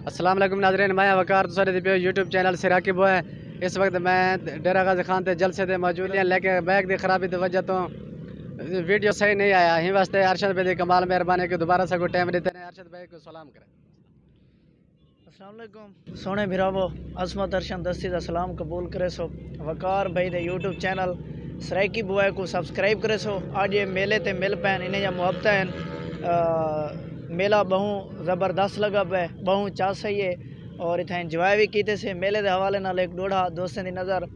अस्सलाम वालेकुम नाज़रीन, मैं वकार तुसारे दी पे यूट्यूब चैनल से राकिब हुआ है। इस वक्त मैं डेरा गाजी खान ते जलसे ते मौजूद हैं, लेकिन बैग की खराबी की वजह तो वीडियो सही नहीं आया। ही वास्ते अरशद भाई दी कमाल मेहरबानी कि दोबारा से कोई टाइम देते हैं। अरशद भाई को सलाम करें। अस्सलाम वालेकुम सोने भिरावो, असमत अरशन दस्ती दा सलाम कबूल करे सो। वकार भाई दे यूट्यूब चैनल सराइकी बुआ को सब्सक्राइब करे सो। आज ये मेले ते मिल पैन इन्हें जा मुहब्बत हैं। मेला बहु ज़बरदस्त लगा पे, बहु चा सही है और इतना इंजॉय भी किते से। मेले के हवाले नाल एक डोढ़ा दोस्तों की नज़र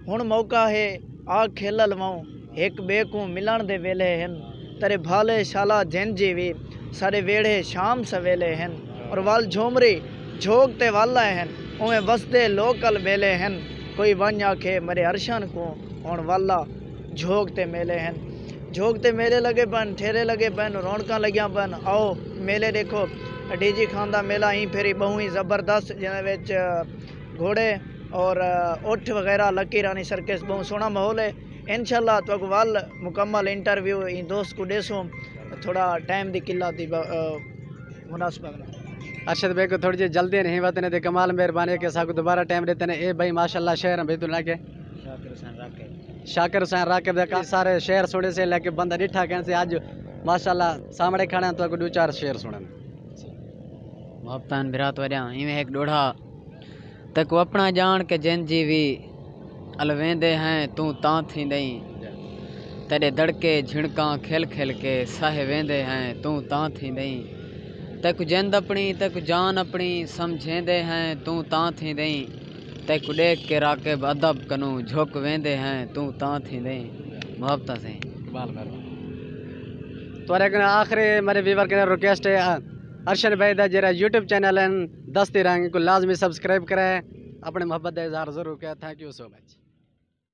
हुण मौका है आ खेल लवाऊँ एक बे को मिलन दे वेले हैं। तेरे भाले शाला जिन जी भी सारे वेड़े शाम सवेले हैं और वाल झोमरी झोंकते वाला हैं। उमें बसते लोकल मेले हैं, कोई वन आखे मरे अरशन को और वाला झोंकते मेले हैं। झोंकते मेले लगे पन, ठेरे लगे पन, रौनक लगिया पन। आओ मेले देखो, डीजी खान दा मेला ही फेरी बहु ही ज़बरदस्त, जिन्हें घोड़े और उठ वगैरह लकी रानी सर्कस बहुत सोहना माहौल है। इंशाल्लाह तो वाल मुकम्मल इंटरव्यू इन दोस्त को देसूँ थोड़ा टाइम दी किला दी मुनासिबत। अरशद भाई को थोड़ी जी जल्दी नहीं बात ने कमाल मेहरबानी के साथ दोबारा टाइम देते हैं। ए भाई माशाल्लाह शहर भाई तो लाके शाकिर हुसैन राकिब का सारे शेर सुने से लेके बंदा डिठा कहने से आज माशाल्लाह सामने खाने तो दो चार शेर सुने मोहब्बतान बिरात वरिया इवें एक डोढ़ा तक अपना जान के जिन जी भी अलवेंदे हैं तू तां थी दई। तेरे दड़के झिड़का खेल खेल के साहे वेंदे हैं तू तां थी दई। तक जिंद अपनी तक जान अपनी समझेंदे हैं तू तां थी दई। तक देख के राकिब अदब कनू झुक वेंदे हैं तू तां थी दई। मोहब्बत से तो आखिरी मेरे व्यूवर के रिक्वेस्ट है अरशद भाई दा जरा यूट्यूब चैनल है दस्ती रंग को लाजमी सब्सक्राइब करें, अपने मोहब्बत का इजहार जरूर करें। Thank you so much.